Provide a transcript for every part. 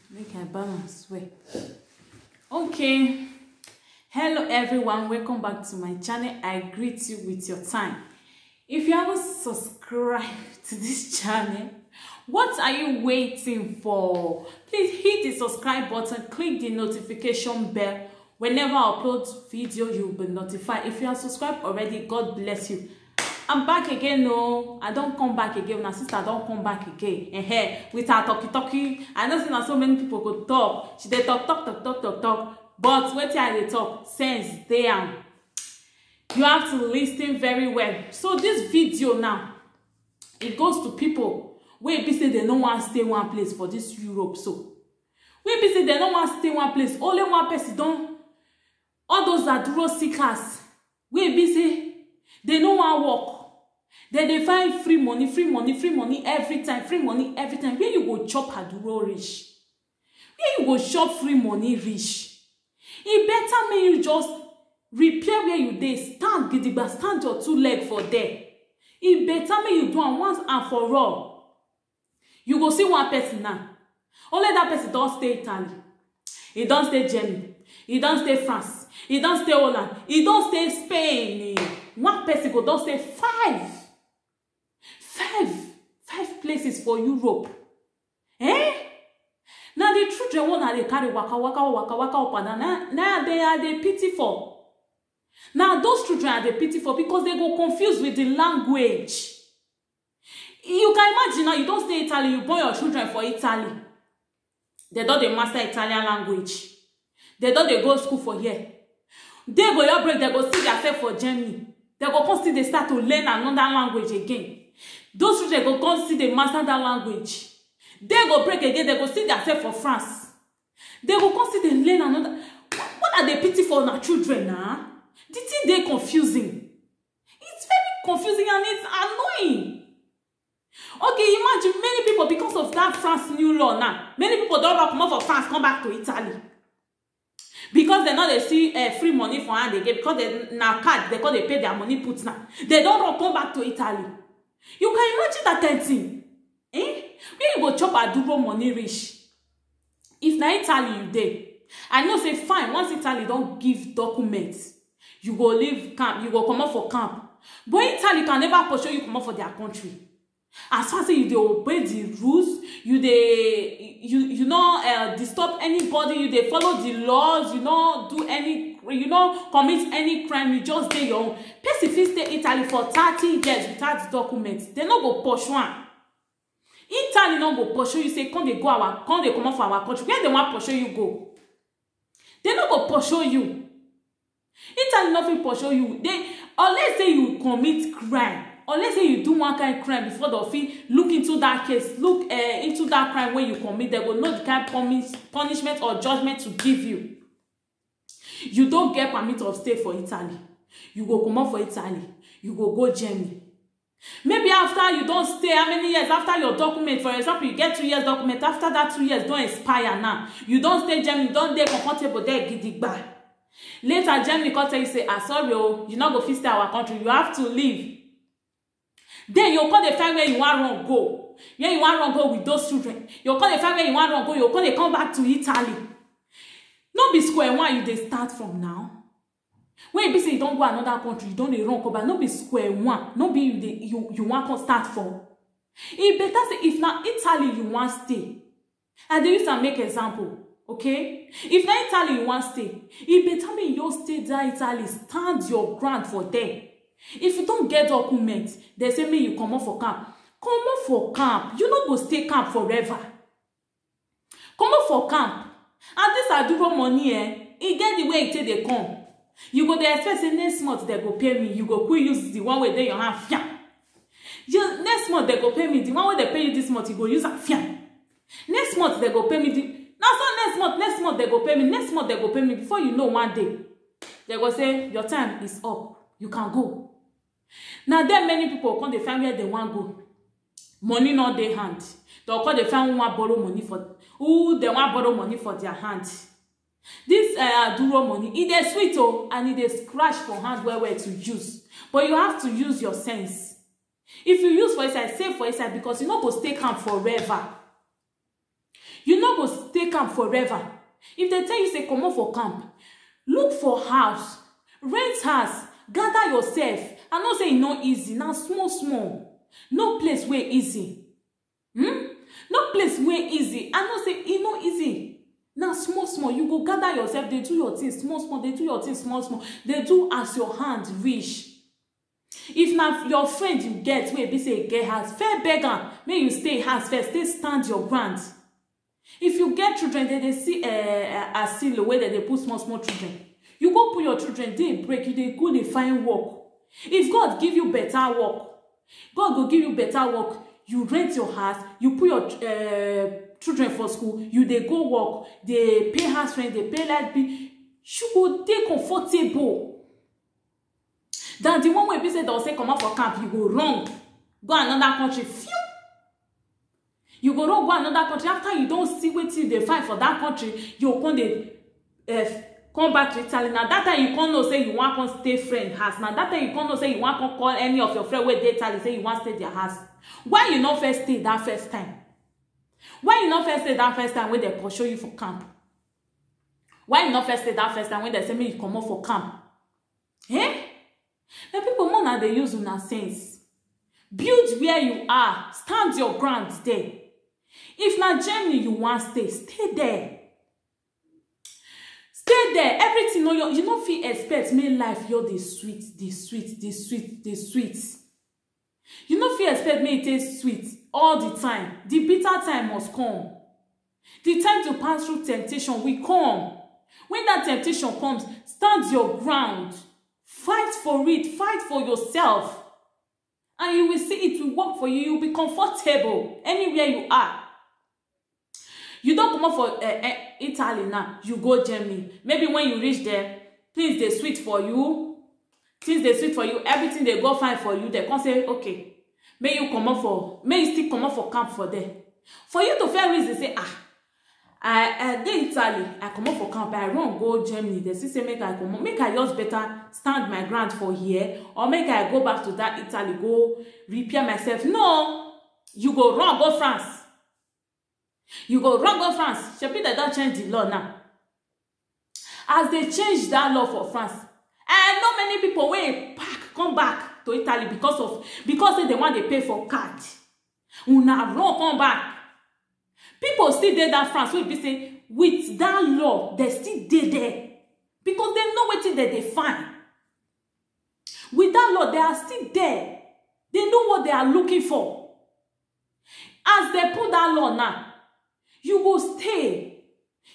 Make I balance way. Okay. Hello everyone, welcome back to my channel. I greet you with your time. If you haven't subscribed to this channel, what are you waiting for? Please hit the subscribe button, click the notification bell. Whenever I upload video, you'll be notified. If you are subscribed already, God bless you. I'm back again. No, I don't come back again. My sister don't come back again. With her talky. I know that so many people could talk. She they talk. But what they talk sense they am. You have to listen very well. So this video now, it goes to people where be say they don't want to stay one place for this Europe. So where be say they don't want to stay one place. Only one person don't. All those that draw seekers, where be say they don't want to work. Then they find free money every time. Free money every time. Where you go chop aduro rich? Where you go shop free money rich? It better make you just repair where you dey. Stand gidigba, stand your two legs for there. It better make you do it once and for all. You go see one person now. Only that person don't stay Italy. He don't stay Germany. He don't stay France. He don't stay Holland. He don't stay Spain. One person go don't stay five places for Europe. Now the children want they carry waka up and now they are the pitiful. Now those children are the pitiful because they go confused with the language. You can imagine now you don't stay Italy, you born your children for Italy. They don't they master Italian language. They don't they go school for here. They go your break, they go see themselves for Germany. They go come see they start to learn another language again. Those children go come see they master that language. They go break again, they go see themselves for France. They go come see they learn another. What are they pity for our children now? The thing they confusing. It's very confusing and it's annoying. Okay, imagine many people because of that France new law now. Many people don't come out for France, come back to Italy. Because they know they see free money for hand again. Because they now card, they they pay their money put now. They don't come back to Italy. You can imagine that kind of thing. Where you go chop aduro money rich? If na Italy you dey, I know say fine. Once Italy don't give documents, you go leave camp. You go come out for camp. But Italy can never pursue you come out for their country. As far as you dey obey the rules, you not disturb anybody. You dey follow the laws. You not do any. You not commit any crime. You just dey your own. Person fit stay Italy for 30 years without documents. They no go pursue one. Italy no go pursue you. Say come they come out for our country. Where they want pursue you go? They no go pursue you. Italy no fit pursue you. They unless say you commit crime. Unless say you do one kind of crime before the fit look into that case, look into that crime when you commit, they will know the kind of punishment or judgment to give you. You don't get permit of stay for Italy. You go come out for Italy. You go Germany. Maybe after you don't stay, how many years after your document, for example, you get 2 years document, after that 2 years don't expire now. You don't stay Germany, you don't stay comfortable there, gidigba. Later, Germany come tell you, say, sorry, you not go fit stay our country, you have to leave. Then you call the find where you want to go. Where you want to go with those children. You call the find where you want to go. You call they come back to Italy. No be square one you they start from now. When you be say you don't go another country, you don't they run come back. No be square one. No be you want to start from. It better say if now Italy you want stay. And they used to make example. Okay? If now Italy you want stay, it better me you stay there Italy. Stand your ground for them. If you don't get documents, they say me you come out for camp. Come out for camp. You don't go stay camp forever. Come out for camp. And this aduro money, it get the way it take they come. You go they expect say next month they go pay me. You go quick use the one way they your hand fiam. Next month they go pay me. The one way they pay you this month, you go use a fiam. Next month they go pay me. Now so next month they go pay me. Next month they go pay me. Before you know one day, they go say your time is up. You can go. Now there many people come they find where they want go. Money not their hand. They'll call they find who want borrow money for they want borrow money for their hand. This aduro money, it is sweet and it is scratch for hand where to use. But you have to use your sense. If you use for inside, save for inside, because you no go stay calm forever. You no go stay camp forever. If they tell you say comot for camp, look for house, rent house, gather yourself. I know say e no easy. Now small. No place where easy. No place where easy. I know say e no easy. Now small. You go gather yourself. They do your things small. They do your things small. They do as your hand reach. If now your friend you get where be say get house, fair beggar, may you stay house first. Stay stand your ground. If you get children, they see a seal where they put small children. You go put your children, they break you, they go, they find work. If God give you better work, God will give you better work. You rent your house, you put your children for school, they go work, they pay house rent, they pay light bill. You go dey comfortable. Than the one where people say they'll say come out for camp, you go wrong. Go another country. Phew. You go wrong, go another country. After you don't see what they find for that country, you come back to Italy. Now that time you can't know say you want to stay friend house. Now that time you can't know say you want to call any of your friends where they tell you say you want to stay their house. Why you not first stay that first time? Why you not first stay that first time when they pursue you for camp? Why you not first stay that first time when they say me you come out for camp? Eh? The people more now they use una sense. Build where you are. Stand your ground there. If na Germany you want stay there. Stay there. Everything you no fit expect me life you're the sweet. You no fit expect me it is sweet all the time. The bitter time must come. The time to pass through temptation will come. When that temptation comes, stand your ground. Fight for it. Fight for yourself. And you will see it will work for you. You will be comfortable anywhere you are. You don't come up for Italy now. You go Germany. Maybe when you reach there, things they sweet for you. Everything they go fine for you. They can say, okay, may you still come up for camp for them. For you to fair reason say, I dey Italy, I come up for camp, I run go Germany. They say make I come up, make I just better stand my ground for here, or make I go back to that Italy, go repair myself. No, you go run go France. You go run go France. Shebi they don't change the law now. As they change that law for France, I know many people will come back to Italy because they want to pay for card. Una run come back. People still dey that France wey be say with that law they still dey there because they know wetin they find. With that law they are still there. They know what they are looking for. As they put that law now, you go stay.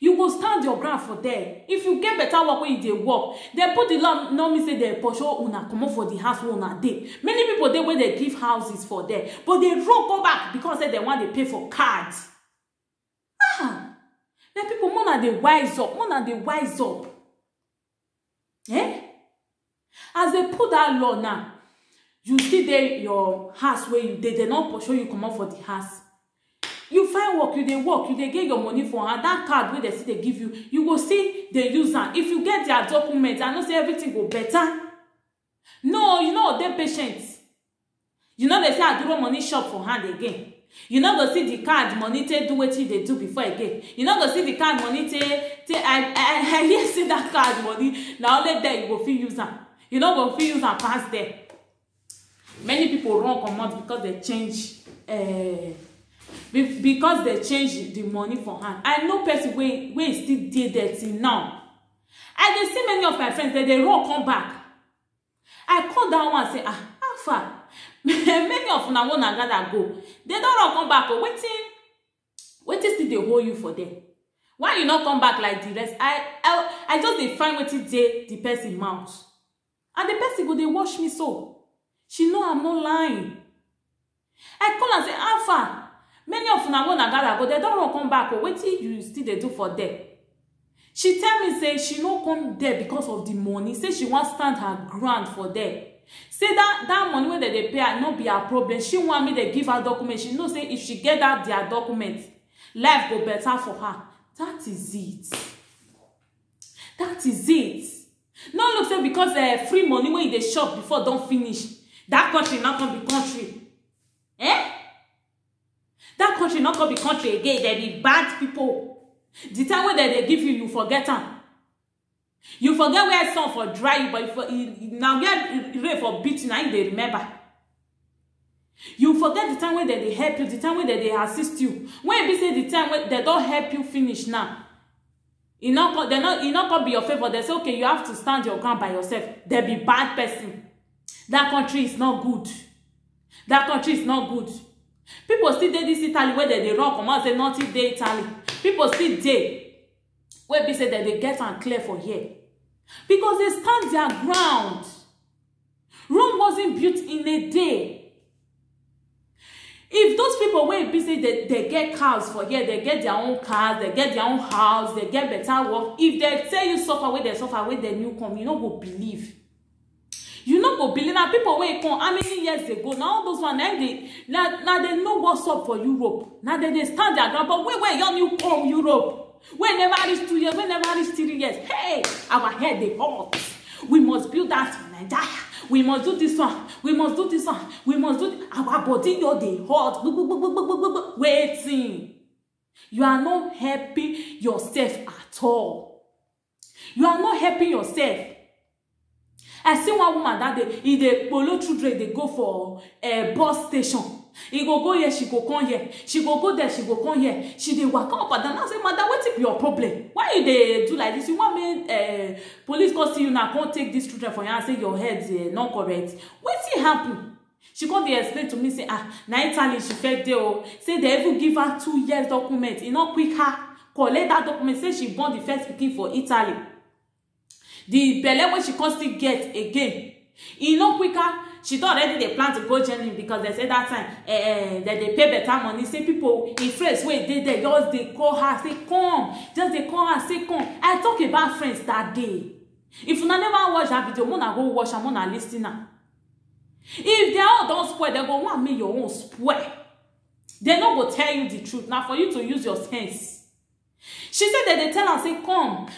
You go stand your ground for there. If you get better work when you dey work, they put the law. No mean say they pursue una comot for the house wey una dey. Many people dey where they give houses for there, but they run go back because they want to pay for cards. The people more than they wise up. Eh? As they put that law now, you see there your house where you they not pursue you come out for the house. You find work, you they get your money for and that card where they see they give you, you go see the user. If you get their documents, I know say everything go better. No, you know they patient. You know they say I do money shop for hand again. You not go see the card money to do what they do before again. You not go see the card money I hear see that card money. Now only there you go feel use them. You not go feel use and pass there. Many people run come out because they change the money for hand. I know person where still did that till now. I dey see many of my friends that they run come back. I call that one and say, how far? Many of them want to gather go. They don't run come back. Waiting still they hold you for them. Why you not come back like the rest? I just dey find wetin dey the person mouth. And the person go they watch me so. She know I'm not lying. I call and say, how far? Many of them want to gather go. They don't run come back. Wetin you still they do for them? She tell me say she no come there because of the money. Say she want stand her ground for them. Say that money when they pay her not be her problem. She want me to give her documents. She know say if she get that their documents, life go better for her. That is it. That is it. No look say because free money when they shop before don't finish. that country not gonna be country. Eh? That country not gonna be country again. There be bad people. The time when they give you, you forget them. You forget where sun for dry you, but now get rain for beating, now they remember. You forget the time when they help you, the time when they assist you. When you say the time when they don't help you finish now, it not gonna be your favor. They say, okay, you have to stand your ground by yourself. They be bad person. That country is not good. That country is not good. People still dey this Italy where they run come out say nothing dey Italy. People still dey where be say that they get and clear for here. Because they stand their ground. Rome wasn't built in a day. If those people wey be say they get cars for here, they get their own cars, they get their own house, they get better work. If they say you suffer where they suffer where the new come, you no go believe. You no go believe. Now people wey come how many years ago? Now all those one now they know what's up for Europe. Now they stand their ground. But where your new come Europe? We never reach 2 years, we never reach 3 years. Hey, our head they hot. We must build that in Nigeria. We must do this one. We must do this one. We must do our body. You're the hot. Waiting. You are not helping yourself at all. You are not helping yourself. I see one woman that day, in the polo children, they go for a bus station. He go here, she go come here. She go there, she go come here. She dey walk up and down. I say, madam, what is your problem? Why you dey do like this? You want me police call see you now? Can't take these children for you and say your head not correct. What it happen? She come dey explain to me say na Italy she fake dey o. Say they even give her 2 years document. E no quick her collect that document. Say she born the first pikin for Italy. The belle when she can't still get again. E no quicker. She don't already they plan to go Germany because they say that time that they pay better money. Say people in friends where they just they call her say come, just they call her say come. I talk about friends that day. If you never watch that video, mona go watch and mona listen now. If they all don't spoil, they go want me your own spoil. They not go tell you the truth now for you to use your sense. She said that they tell her say come,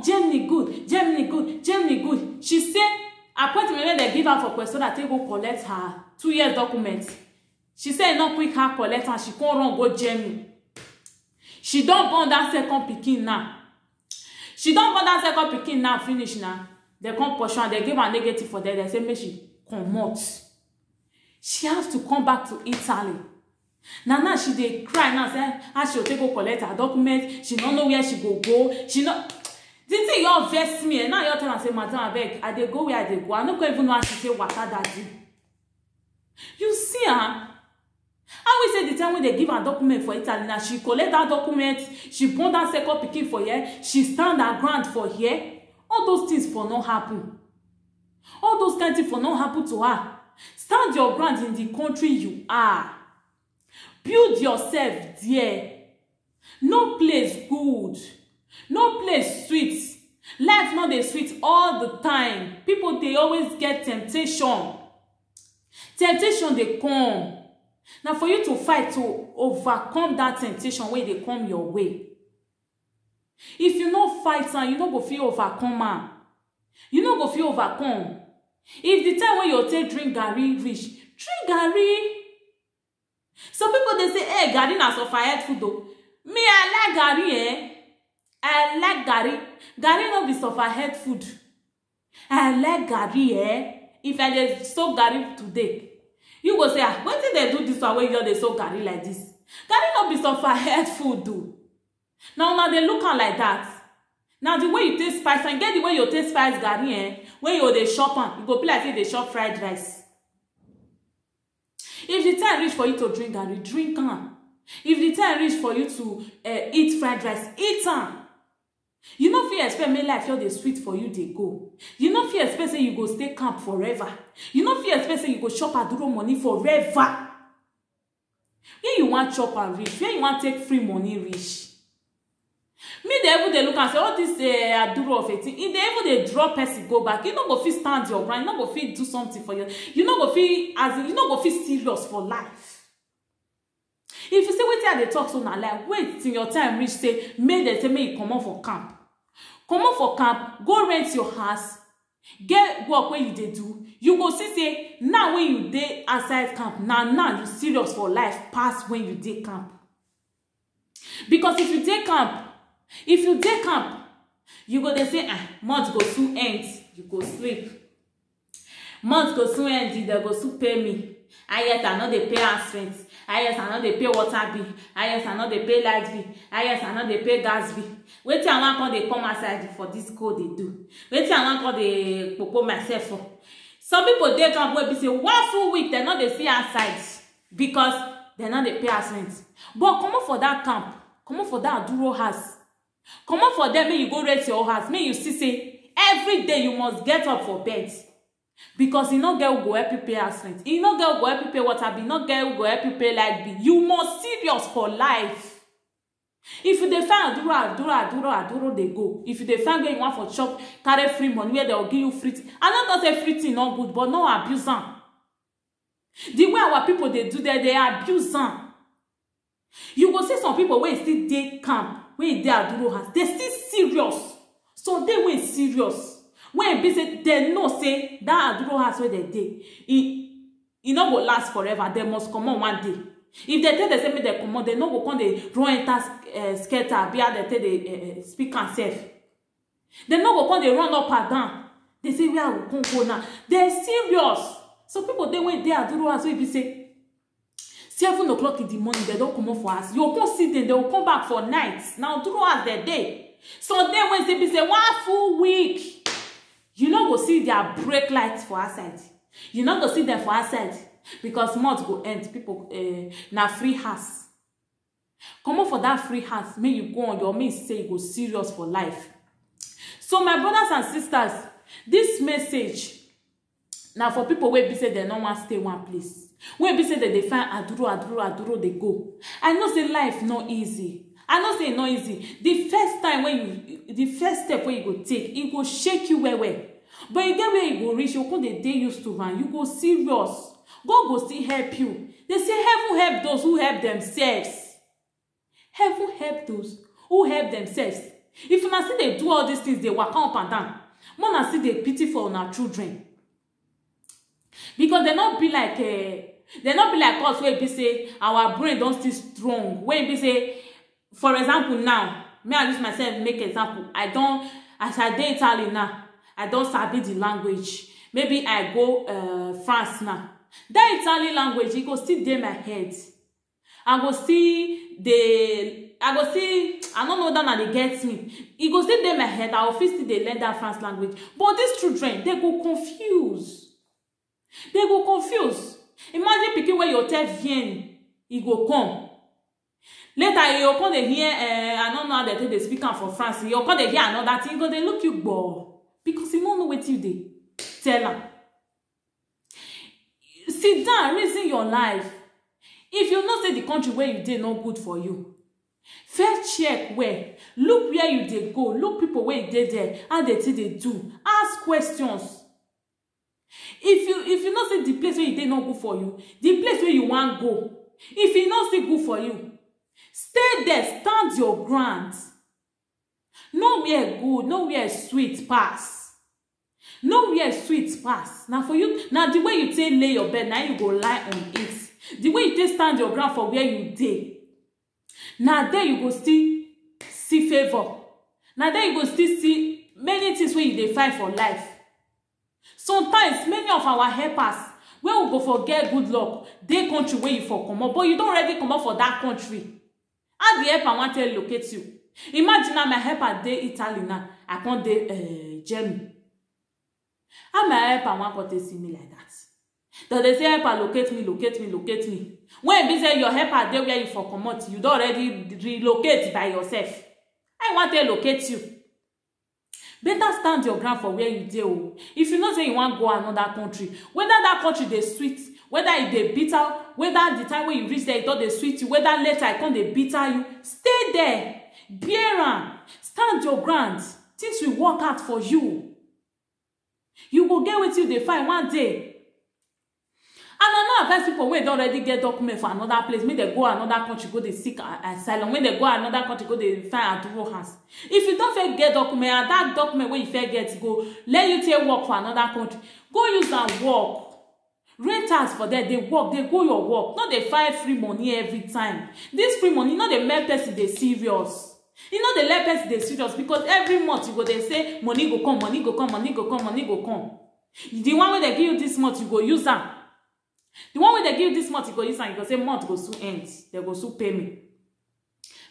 Germany good, Germany good, Germany good. She said. Appointment when they give her for question that they go collect her 2 years document. She said not quick her collect and she can't run go Germany. She don't born that second pikin now. She don't born that second pikin now finish now. They come portion they give her negative for that. They say make she come out. She has to come back to Italy. Now she dey cry now say how she take go collect her document. She don't know where she go. She not. The thing you vex me and now you're telling her say, madam, I beg, I dey go where I dey go. I don't even know how she say water daddy. You see her? How we say the time when they give her document for Italy now, she collect that document, she born that second pikin for here, she stand her ground for here. All those things for not happen. All those kind of things for not happen to her. Stand your ground in the country you are. Build yourself there. No place good. No place sweet. Life not dey sweet all the time. People they always get temptation. Temptation they come. Now for you to fight to overcome that temptation when they come your way. If you no fight and you no go feel overcome man. You no go feel overcome. If the time when you take drink garri reach, drink garri. Some people they say, hey, garri na suffered food though. Me I like garri I like garri. Garri no be sufferhead food. I like garri If I just soak garri today, you go say, when did they do this one when you they soak garri like this? Garri no be sufferhead food though. Now they look at like that. Now the way you taste spice and get the way you taste spice garri when you dey shop am, you go be like say they shop fried rice. If the time reach for you to drink garri, drink am. If the time reach for you to eat fried rice, eat am. You no fit expect make life dey sweet for you dey go. You no fit expect say you go stay camp forever. You no fit expect say you go shop aduro money forever. Where you want chop and reach, where you want take free money reach. Me dey even dey look and say all this aduro of 18, if they even dey drop person go back, you no go fit stand your ground, you no go fit do something for you. You no go fit you no go fit serious for life. If you say wetin I dey talk so na like wait till your time reach say make dem say make you comot for camp. Comot for camp, go rent your house, get work wey you dey do, you go see say now when you dey outside camp, now you serious for life pass when you dey camp. Because if you dey camp, you go dey say, month go soon end, you go sleep. Month go soon end, they go soon pay me. Yes, I know they pay house rent. Yes, I know they pay water bill. Yes, I know they pay light bill. Yes, I know they pay gas bill. Wait till I want call they come outside for this code they do. Wait till I want call they propose myself for. Some people they camp where be say 1 full week they know they see outside because they know they pay house rent. But come on for that camp, come on for that Aduro house. Come on for them, may you go rent your house. May you see say every day you must get up for bed. Because you no get who go help you pay house rent. You no get who go help you pay water bill. You no get who go help you pay light bill. You must serious for life. If you dey find Aduro, they go. If you dey find where you want for shop, carry free money where they will give you free thing. I don't say free thing not good, but no abuse am. The way our people they do that, they abuse am. You go see some people where still dey camp, where they Aduro house, they still serious. So they were serious. When be say they know say that Aduro house where they dey, it no go last forever. They must come on one day. If they tell they say me they come on, they no go come they run enter skater, be they tell they speak and safe. They no go come they run up and down. They say where we come go now. They're serious. So people they went there Aduro house where be say 7 o'clock in the morning they don't come up for us. You come see them, they will come back for nights. Now Aduro house their day. So then when they be say 1 full week. You no go see their brake lights for outside. You no go see them for outside because month go end. People na free house. Come on for that free house. May you go on your means say you go serious for life. So my brothers and sisters, this message now for people where be say they no want stay one place. Where be say that they find Aduro they go. I know say life not easy. I know say not easy. The first step where you go take, it go shake you well. But you get where you go reach, you go the day used to run, you go serious. God go still help you. They say heaven help those who help themselves. Heaven help those who help themselves. If you not see they do all these things, they walk up and down. More not see they pity for our children. Because they not be like us where be say our brain don't still strong. When be say, for example, now, may I use myself make example. As I dey Italy now, I don't sabi the language. Maybe I go France now. That Italian language, it go still dey my head. I don't know that they get me. It go still dey my head. I will still dey learn that France language. But these children, they go confuse. Imagine picking where your tell Vienne, it go come. Later, you come to hear, I don't know how they speak for France. You come to hear another thing, they look you ball. Because you don't know what you did. Tell them. Sit down, reason your life. If you know say the country where you did not good for you, first check where. Look where you did go. Look people where you did there. How they do. Ask questions. If you know say the place where you did not good for you, the place where you want go, if it not still good for you, stay there, stand your ground. Nowhere good, nowhere sweet pass. Nowhere sweet pass. Now for you, now the way you take lay your bed, now you go lie on it. The way you take stand your ground for where you dey. Now there you go still see favor. Now there you go still see many things where you dey find for life. Sometimes many of our helpers, when we go for get good luck, they country where you for come up, but you don't already come up for that country. How the helper want to locate you? Imagine now my helper dey Italy now, I can't dey Germany. How my helper want to see me like that? Does they say helper locate me? When be say your helper dey where you for come out, you don't already relocate by yourself. I want to locate you. Better stand your ground for where you dey. If you know say you want to go another country, whether that country dey sweet, whether it dey bitter, whether the time when you reach there it don't dey sweet you, whether later it can't dey bitter you, stay there. Bear am. Stand your ground. Things will work out for you. You go get with you dey find one day. I no advise people wey don already get document for another place, make dem go another country go dey seek asylum, make dem go another country go dey find aduwo house. If you don fit get document, and that document wey you fit get go let you take work for another country, go use am work. Rent house for there, dey work, dey go your work. No dey find free money every time. This free money no dey make person dey serious. E no dey let person dey serious, because every month you go dey say money go come, money go come, money go come, money go come. The one wey dey give you this month, you go use am. The one wey dey give you this month, you go use am. You go say month go soon end, they go soon pay me.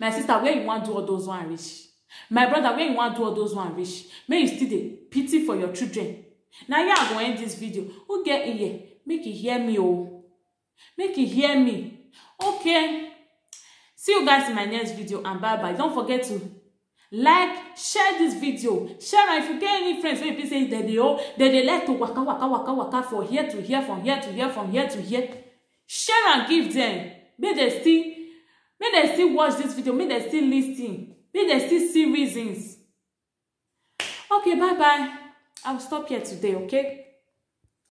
My sister, where you want do all those one reach? My brother, where you want do all those one reach? May you still dey pity for your children. Now here I go end this video. Who get ear? Make you hear me, oh. Make you hear me. Okay. See you guys in my next video, and bye bye. Don't forget to like, share this video, share am. If you get any friends wey be say that they like to waka for here to here, from here to here, from here to here, share and give them. May they still watch this video, may they still listen, may they still see reasons. Okay, bye bye. I will stop here today, okay?